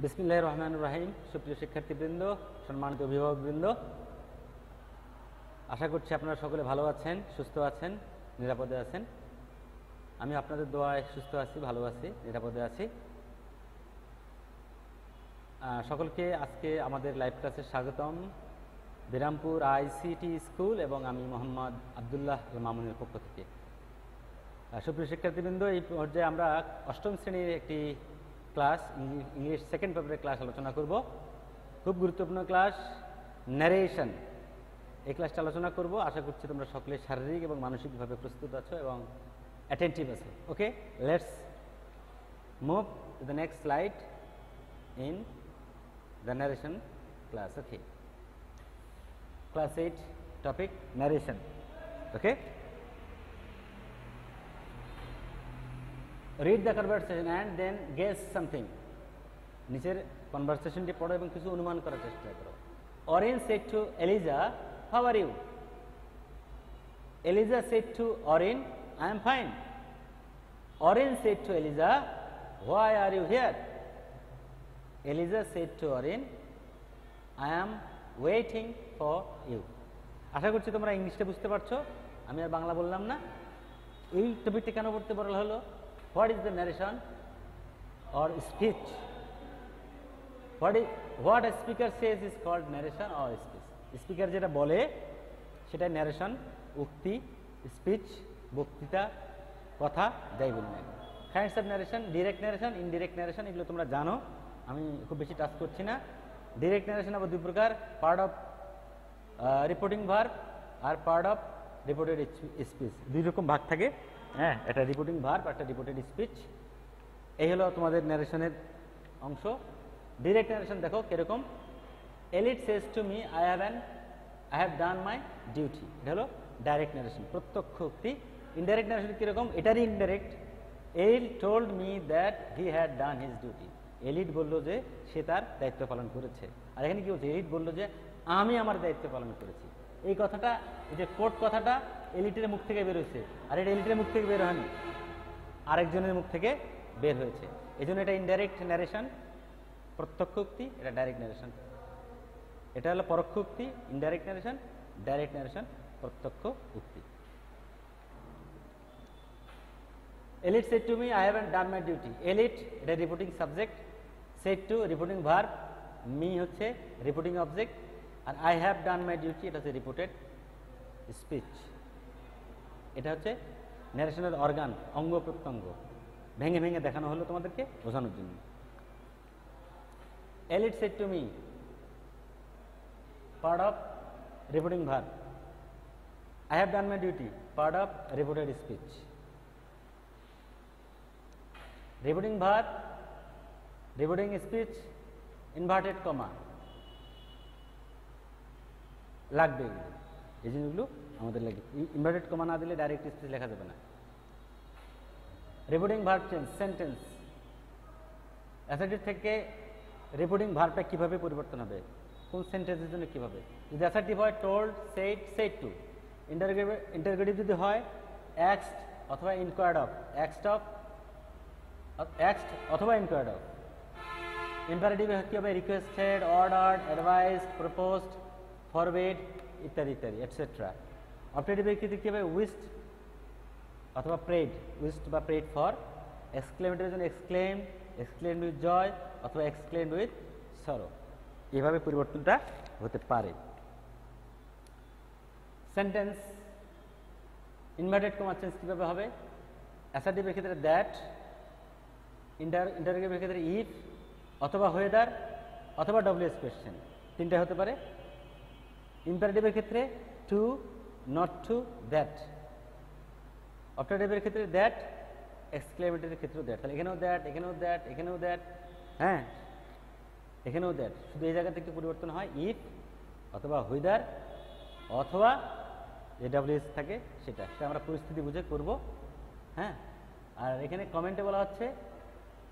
বিসমিল্লাহির রহমানির রহিম। সুপ্রিয় শিক্ষার্থীবৃন্দ, সম্মানিত অভিভাবকবৃন্দ, আশা করছি আপনারা সকলে ভালো আছেন, সুস্থ আছেন, নিরাপদে আছেন। আমি আপনাদের দোয়ায় সুস্থ আছি, ভালো আছি, নিরাপদে আছি। সকলকে আজকে আমাদের লাইভ ক্লাসে স্বাগতম। বিরামপুর আইসিটি স্কুল এবং আমি মোহাম্মদ আবদুল্লাহ আল মামুনের পক্ষ থেকে। সুপ্রিয় শিক্ষার্থীবৃন্দ, এই পর্যায়ে আমরা অষ্টম শ্রেণীর একটি ক্লাস, ইংলিশ সেকেন্ড পেপারের ক্লাস আলোচনা করব। খুব গুরুত্বপূর্ণ ক্লাস, ন্যারেশন। এই ক্লাসটা আলোচনা করব। আশা করছি তোমরা সকলে শারীরিক এবং মানসিকভাবে প্রস্তুত আছো এবং অ্যাটেন্টিভ আছো। Okay, let's move to the next slide in the narration class. Okay, class 8 topic narration. Okay, read the conversation and then guess something. নিচের কনভারসেশনটি পড়ো এবং কিছু অনুমান করার চেষ্টা করো। Oren said to Eliza, how are you? Eliza said to Oren, I am fine. Oren said to Eliza, why are you here? Eliza said to Oren, I am waiting for you. আশা করছি তোমরা ইংলিশটা বুঝতে পারছো, আমি আর বাংলা বললাম না। এই টপিকটা কেন পড়তে বলা হলো? What is the narration or speech? What a speaker says is called narration or speech. Speaker যেটা বলে সেটা ন্যারেশন, উক্তি, স্পিচ, বক্তৃতা, কথা, যাই বলি না। Kinds of narration, direct narration, indirect narration, এগুলো তোমরা জানো, আমি খুব বেশি টাচ করছি না। ডিরেক্ট ন্যারেশন আবার দুই প্রকার, পার্ট অফ রিপোর্টিং ভার্ব আর পার্ট অফ রিপোর্টেড স্পিচ। দুই রকম ভাগ থাকে। হ্যাঁ, একটা রিপোর্টিং ভার্ব, একটা রিপোর্টেড স্পিচ। এই হলো তোমাদের ন্যারেশনের অংশ। ডিরেক্ট ন্যারেশন দেখো কিরকম। Elite says to me, I have done my duty. এটা হলো ডাইরেক্ট ন্যারেশন, প্রত্যক্ষ উক্তি। ইনডাইরেক্ট ন্যারেশন কিরকম? এটারই indirect. L told me that he had done his duty. Elite বললো যে সে তার দায়িত্ব পালন করেছে। আর এখানে কি বলছে? এলিট বললো যে আমি আমার দায়িত্ব পালন করেছি। এই কথাটা, এই যে কোট কথাটা এলিটের মুখ থেকে বের হয়েছে, আর এটা এলিটের মুখ থেকে বের হয়নি, আরেকজনের মুখ থেকে বের হয়েছে। এই জন্য এটা ইনডাইরেক্ট ন্যারেশন, প্রত্যক্ষ উক্তি। এটা ডাইরেক্ট ন্যারেশন। এটা হলো পরোক্ষ উক্তি, ইনডাইরেক্ট ন্যারেশন। ডাইরেক্ট ন্যারেশন, প্রত্যক্ষ উক্তি। Elliot said to me, I haven't done my duty. Elliot এটা reporting subject, said to reporting verb, me হচ্ছে রিপোর্টিং অবজেক্ট, আর I have done my duty এটা হচ্ছে রিপোর্টেড স্পিচ। এটা হচ্ছে ন্যারেশনের অর্গান, অঙ্গ প্রত্যঙ্গ। ভেঙে ভেঙে দেখানো হলো তোমাদেরকে বোঝানোর জন্য। Elite said to me, part of reporting verb. I have done my duty, part of reported speech. Reporting verb, reporting speech, inverted comma লাগবে। এই জিনিসগুলো আমাদের লাগে। ইনভার্টেড কমা না দিলে ডাইরেক্ট স্পিচ লেখা যাবে না। Reporting verb change, sentence. Assertive থেকে রিপোর্টিং ভার্বটা কিভাবে পরিবর্তন হবে, কোন সেন্টেন্সের জন্য কিভাবে? যদি অ্যাসার্টিভ হয় told, said, said to. Interrogative যদি হয় অ্যাক্সড অথবা ইনকোয়ার্ড অফ, অ্যাক্সড অথবা ইনকোয়ার্ড অফ। ইম্পারেটিভ কি হবে? Requested, ordered, advised, proposed, forward, ইত্যাদি ইত্যাদি এটসেট্রা। অপটেটিভের ক্ষেত্রে কি হবে? উইশড অথবা প্রেড, উইশড বা প্রেড ফর। এক্সক্লেমেটরির জন্য এক্সক্লেম, এক্সক্লেমড উইথ জয় অথবা এক্সক্লেমড উইথ সরো। এভাবে পরিবর্তনটা হতে পারে। সেন্টেন্স ইনভার্টেড কমা চেঞ্জ কীভাবে হবে? অ্যাসার্টিভের ক্ষেত্রে দ্যাট, ইন্টারোগেটিভের ক্ষেত্রে ইফ অথবা হোয়েদার অথবা ডব্লিউএস কোয়েশ্চেন, তিনটা হতে পারে। ইম্পারেটিভের ক্ষেত্রে টু, নট টু, দ্যাট। অপটেটিভের ক্ষেত্রে দ্যাট, এক্সক্লেমেটরির ক্ষেত্রেও দ্যাট। তাহলে এখানেও দ্যাট, এখানেও দ্যাট, এখানেও দ্যাট, হ্যাঁ এখানেও দ্যাট। শুধু এই জায়গা থেকে পরিবর্তন হয় ইফ অথবা হুইদার অথবা যে ডব্লিউএস থাকে সেটা আমরা পরিস্থিতি বুঝে করব। হ্যাঁ, আর এখানে কমেন্টে বলা হচ্ছে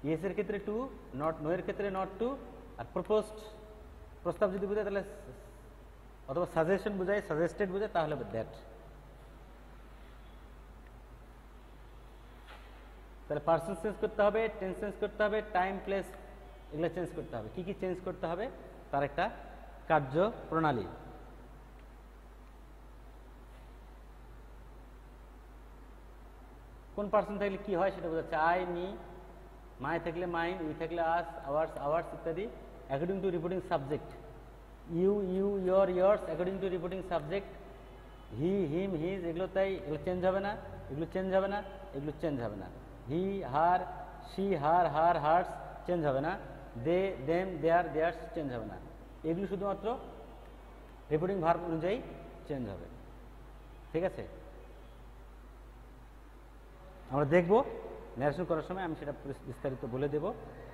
ইয়েস এর ক্ষেত্রে টু, নট, নো এর ক্ষেত্রে নট টু, আর প্রপোজড প্রস্তাব যদি বোঝায় তাহলে, অথবা সাজেশন বোঝায়, সাজেস্টেড বোঝায় তাহলে দ্যাট। তাহলে পার্সন চেঞ্জ করতে হবে, টেন্স চেঞ্জ করতে হবে, টাইম প্লেস এগুলো চেঞ্জ করতে হবে। কি কি চেঞ্জ করতে হবে তার একটা কার্য প্রণালী। কোন পার্সন থাকলে কি হয় সেটা বোঝাচ্ছে। আই, মি, মাই থাকলে মাইন, উই থাকলে আস, আওয়ার্স, আওয়ার্স ইত্যাদি। According to reporting subject, you, your, yours according to reporting subject. He, him, his, এগুলো তাই, এগুলো চেঞ্জ হবে না, এগুলো চেঞ্জ হবে না, এগুলো চেঞ্জ হবে না। হি, হার, শি, হার, হার্স চেঞ্জ হবে না। দে, দেম, দেয়ার, দেয়ার্স চেঞ্জ হবে না। এগুলো শুধুমাত্র রিপোর্টিং ভার্ব অনুযায়ী চেঞ্জ হবে। ঠিক আছে, আমরা দেখব ন্যারেশন করার সময়, আমি সেটা বিস্তারিত বলে দেব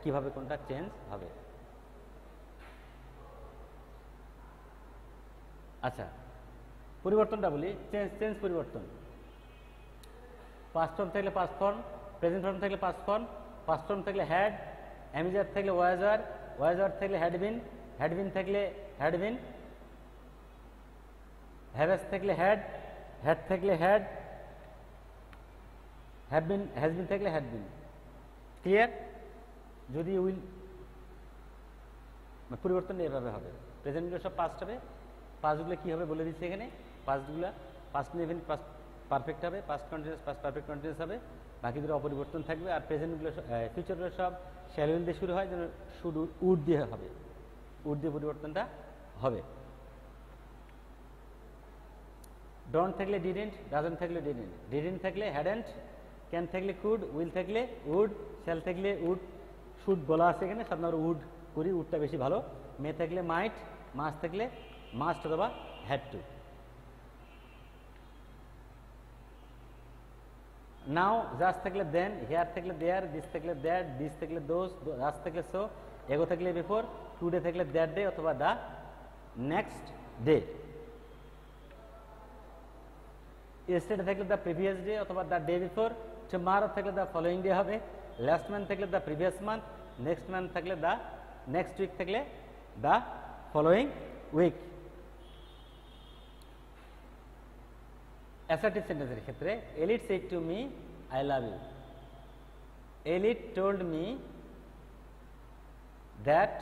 কিভাবে কোনটা চেঞ্জ হবে। আচ্ছা, পরিবর্তনটা বলি। চেঞ্জ পরিবর্তন। পাস্ট ফর্ম থাকলে পাস্ট ফর্ম, প্রেজেন্ট ফর্ম থাকলে পাস্ট ফর্ম, পাস্ট ফর্ম থাকলে হ্যাড, অ্যামিজার থাকলে ওয়াজার, ওয়াজার থাকলে হ্যাড বিন থাকলে হ্যাড বিন, হ্যাভেস থাকলে হ্যাড থাকলে হ্যাড বিন, হ্যাজ বিন থাকলে হ্যাড বিন। ক্লিয়ার? যদি উইল, পরিবর্তন এভাবে হবে। প্রেজেন্টগুলো সব পাস্ট হবে, পাস্টগুলো কী হবে বলে দিচ্ছি এখানে। পাস্টগুলো পাস্ট ইভেন্ট পাস্ট পারফেক্ট হবে, past continuous past perfect continuous হবে, বাকিগুলো অপরিবর্তন থাকবে। আর প্রেজেন্টগুলো ফিউচারগুলো সব শ্যাল উইল দিয়ে শুরু হয়, যেন শুধু উড দিয়ে হবে, উড দিয়ে পরিবর্তনটা হবে। ডন্ট থাকলে ডিডেন্ট, ডাজন্ট থাকলে ডিডেন্ট থাকলে হ্যাডেন্ট, ক্যান থাকলে কুড, উইল থাকলে উড, শ্যাল থাকলে উড, শুড বলা আছে এখানে, সাধারণত আমরা উড করি, উডটা বেশি ভালো। মে থাকলে মাইট, মাস্ট থাকলে মাস্ট অথবা হ্যাড টু। নাও, জাস্ট থাকলে দেন, হেয়ার থাকলে দেয়ার, দিস থাকলে দ্যাট, দিস থাকলে দোজ, জাস্ট থাকলে সো, এগো থাকলে বিফোর, টুডে থাকলে দ্যাট ডে অথবা দ্য নেক্সট ডে। ইয়েস্টারডে থাকলে দ্য প্রিভিয়াস ডে অথবা দ্য ডে বিফোর, টুমরো থাকলে দ্য ফলোয়িং ডে হবে, লাস্ট মান্থ থাকলে the previous month, next month থাকলে দ্য নেক্সট উইক থাকলে দ্য ফলোয়িং উইক। অ্যাসার্টিভ সেন্টেন্সের ক্ষেত্রে, Elite said to me I love you, Elite told me that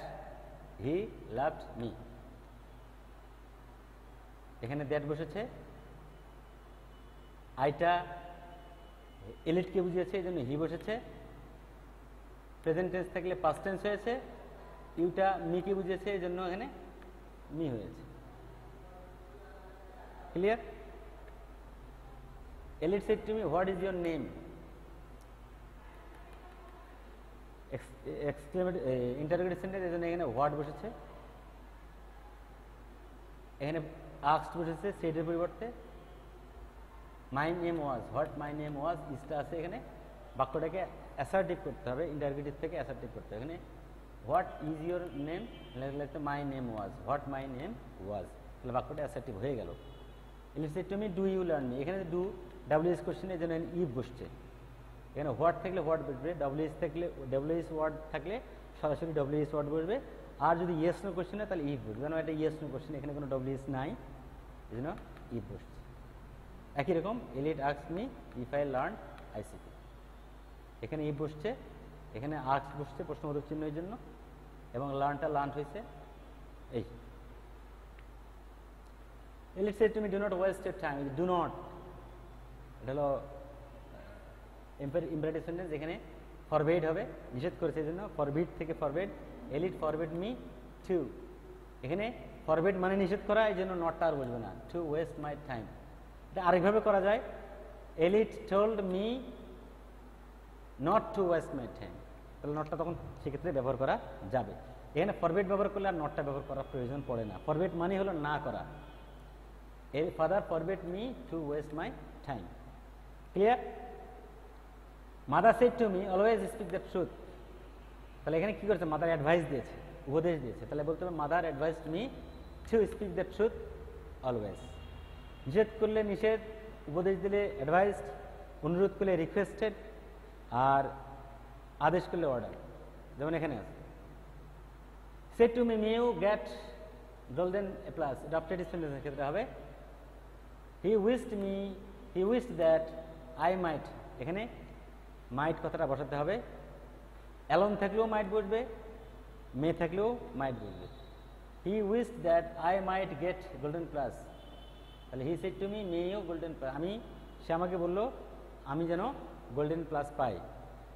he loved me. এখানে that বসেছে, আইটা এলিটকে বুঝিয়েছে এই জন্য হি বসেছে। প্রেজেন্ট টেন্স থাকলে পাস্ট টেন্স হয়েছে, ইউটা মিকে বুঝিয়েছে এই জন্য এখানে মি হয়েছে। Clear? Elite said to me what is your name, interrogative sentence এই জন্য এখানে হোয়াট বসেছে। এখানে আস্কড বসেছে সেডের পরিবর্তে। My name was, what my name was, ইসটা আছে এখানে। বাক্যটাকে অ্যাসার্টিভ করতে হবে, ইন্টারোগেটিভ থেকে অ্যাসার্টিভ করতে হবে। এখানে হোয়াট ইজ ইয়োর নেম লাগতে my name was, what my name was, তাহলে বাক্যটা অ্যাসার্টিভ হয়ে গেল। Elite said to me do you learn me, এখানে ডু ডাব্লিউএস কোশ্চেনের জন্য ইফ বসছে। এখানে হোয়াট থাকলে হোয়াট বসবে, ডাব্লিউএস থাকলে ডাব্লিউএস ওয়ার্ড থাকলে সরাসরি ডাব্লিউএস ওয়ার্ড বসবে। আর যদি ইয়েস নো কোশ্চেন হয় তাহলে ইফ বসবে, কারণ এটা ইয়েস নো কোশ্চেন, এখানে কোনো ডাব্লিউএস নাই, এই জন্য ইফ বসছে। একই রকম elite asked me if I learn ICT, এখানে ইফ বসছে, এখানে আস্কড বসছে প্রশ্নবোধক চিহ্নের জন্য, এবং লার্নটা লার্ন হয়েছে এই। Elite said to me do not waste your time, do not এটা হলো ইম্পারেটিভ সেন্টেন্স, এখানে ফরবেড হবে, নিষেধ করেছে এই জন্য ফরবিড থেকে forbade. Elite forbade me two, এখানে ফরবেড মানে নিষেধ করা, এই জন্য নটটা আর বলবে না, টু ওয়েস্ট মাই টাইম। এটা আরেকভাবে করা যায়, Elite told me not to waste my time, তাহলে নটটা তখন সেক্ষেত্রে ব্যবহার করা যাবে। এখানে ফরবেড ব্যবহার করলে আর নটটা ব্যবহার করার প্রয়োজন পড়ে না। ফরবেড মানে হলো না করা। Father forbade me two waste my time. Clear? Mother said to me always speak the truth, তাহলে এখানে কি করেছে, মাদার অ্যাডভাইস দিয়েছে, উপদেশ দিয়েছে, তাহলে বলতে হবে mother advised me to speak the truth always. নিষেধ করলে নিষেধ, উপদেশ দিলে অ্যাডভাইসড, অনুরোধ করলে রিকোয়েস্টেড, আর আদেশ করলে অর্ডার, যেমন এখানে আছে। Said to me may you get golden plus, এটা অপটেটিভ সেন্টেন্সের ক্ষেত্রে হবে। He wished that I might, এখানে মাইট কথাটা বসাতে হবে। অ্যালোন থাকলেও মাইট বসবে, মে থাকলেও মাইট বলবে। He wished that I might get golden plus, তাহলে he said to me may you golden plus, সে আমাকে বললো আমি যেন গোল্ডেন প্লাস পাই,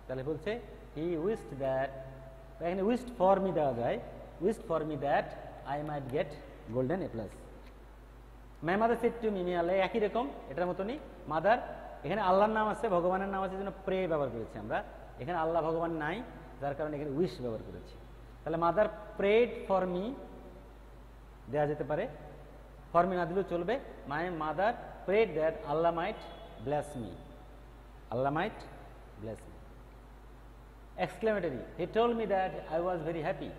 তাহলে বলছে হি উইশড দ্যাট, এখানে উইশড ফর মি দেওয়া যায়, wished for me that I might get golden A plus. My mother said to me, Allah একই রকম, এটার মতনই মাদার, এখানে আল্লাহর নাম আছে, ভগবানের নাম আছে, জন্য প্রে ব্যবহার করেছি আমরা, এখানে আল্লাহ ভগবান নাই, যার কারণে এখানে উইশ ব্যবহার করেছি। তাহলে মাদার প্রেড ফর মি দেওয়া যেতে পারে, ফর মি না দিলেও চলবে। My mother prayed that Allah might bless me, Allah might bless me. Exclamatory, he told me that I was very happy,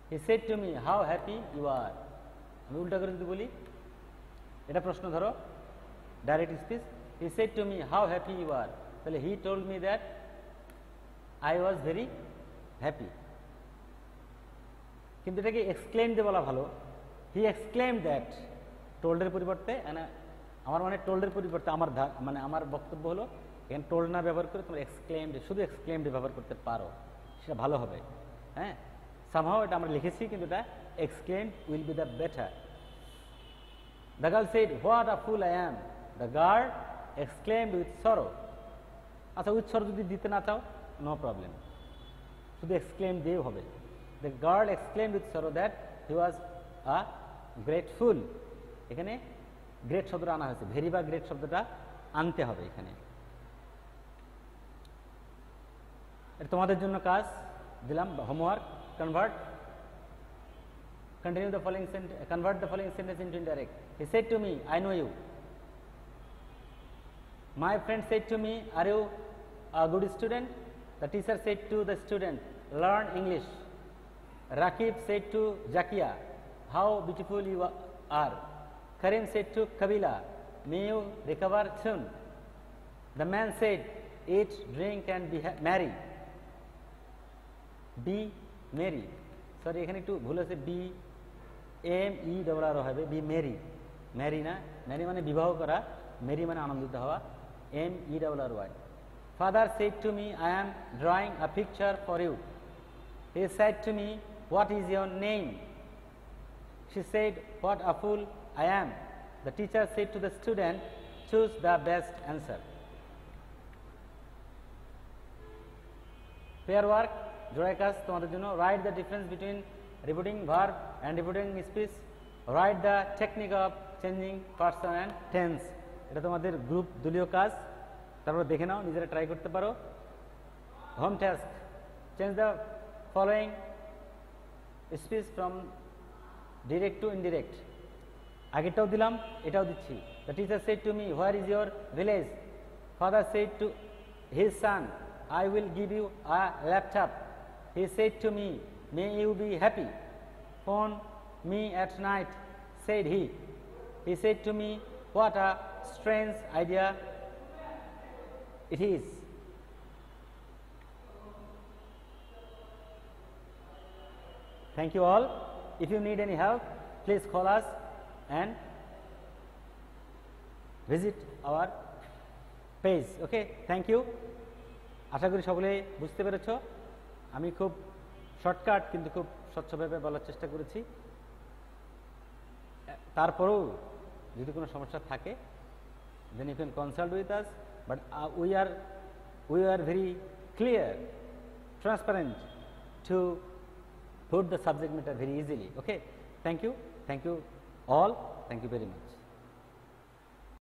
he said to me how happy you are. আমি উল্টা করে যদি বলি, এটা প্রশ্ন ধরো, direct speech, he said to me how happy you are, তাহলে he told me that I was very happy. কিন্তু এটাকে এক্সক্লেম দিয়ে বলা ভালো, হি এক্সক্লেম দ্যাট, টোল্ডের পরিবর্তে, আমার মানে টোল্ডের পরিবর্তে আমার মানে আমার বক্তব্য হলো এখানে টোল্ড না ব্যবহার করে তোমরা এক্সক্লেমড, শুধু এক্সক্লেমড ব্যবহার করতে পারো, সেটা ভালো হবে। হ্যাঁ, সামহাও এটা আমরা লিখেছি, কিন্তু এটা exclaimed will be the better. The girl said what a fool I am, the girl exclaimed with সরো। আচ্ছা, উইথ সরো যদি দিতে না চাও নো প্রবলেম, শুধু এক্সক্লেম দিয়েও হবে। The girl exclaimed with sorrow that he was a great fool, এখানে গ্রেট শব্দটা আনা হয়েছে, ভেরি বা গ্রেট শব্দটা আনতে হবে এখানে। এটা তোমাদের জন্য কাজ দিলাম, homework. Continue the following sentence, convert the following sentence into indirect. He said to me, I know you. My friend said to me, are you a good student? The teacher said to the student, learn English. Rakib said to Zakia, how beautiful you are. Karim said to Kabila, may you recover soon. The man said, eat, drink and be merry. Be merry. Sorry, এখানে একটু ভুল আছে, be M E double R হবে, be merry, marry না, marry মানে বিবাহ করা, merry মানে আনন্দিত হওয়া, M E double R Y. Father said to me I am drawing a picture for you. He said to me what is your name? She said what a fool I am. The teacher said to the student choose the best answer. Pair work, জোড়ায় কাজ তোমাদের জন্য। Write the difference between repeating verb and repeating speech, write the technique of changing person and tense. এটা তোমাদের group দলীয় কাজ, তারপর দেখে নাও, নিজেরা ট্রাই করতে পারো। Home task, change the following speech from direct to indirect. আগেরটাও দিলাম, এটাও দিচ্ছি। The teacher said to me where is your village? Father said to his son, I will give you a laptop. He said to me, may you be happy. Phone me at night, said he. He said to me, what a strange idea it is. Thank you all. If you need any help, please call us and visit our page. Okay, thank you. আশা করি সকলে বুঝতে পেরেছ। আমি খুব shortcut কিন্তু খুব স্বচ্ছভাবে বলার চেষ্টা করেছি। তারপরেও যদি কোনো সমস্যা থাকে, then you can consult with us, but we are very clear, transparent to put the subject matter very easily. Okay, thank you all, thank you very much.